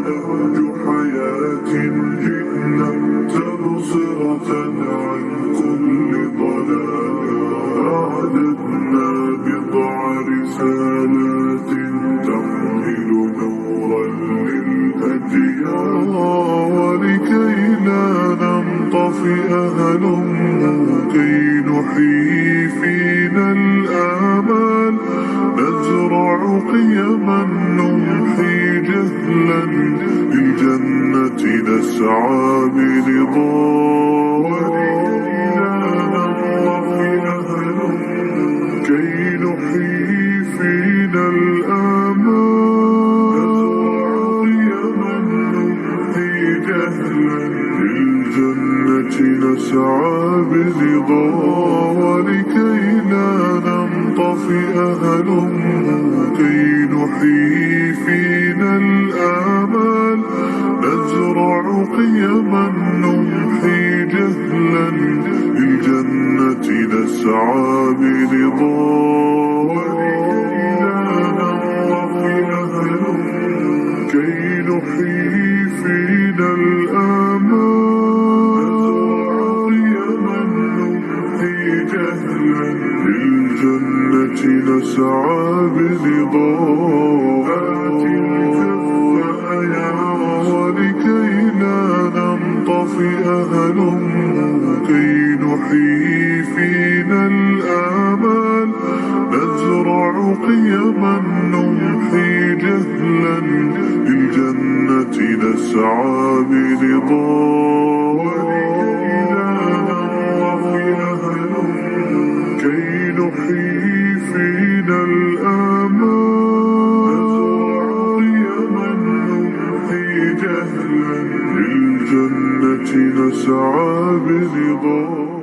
نهج حياة جئنا تبصرة عن كل ضلال. أعددنا بضع رسالات تحمل نورا للأديان، ولكي لا ننطفئ هلموا كي نحيي فينا الآمال. نزرع قيما نمحي جهلا للجنة نسعى برضا، ولكي لا ننطفئ هلموا كي نحيي فينا الآمال. نزرع قيما نمحي جهلا للجنة نسعى برضا، ولكي لا ننطفئ هلموا كي نحيي فينا الآمال. نزرع قيما نمحي جهلا للجنة نسعى برضا، ولكي لا ننطفئ هلموا كي نحيي فينا الآمال. نزرع قيما نمحي جهلا للجنة نسعى برضا. هات الكف يا ولكي لا ننطفئ هلموا كي نحيي فينا الآمال. نزرع قيما نمحي جهلا للجنة نسعى برضا، ولكي لا ننطفئ هلموا كي نحيي فينا الآمال. نزرع قيما نمحي جهلا للجنة نسعى برضا.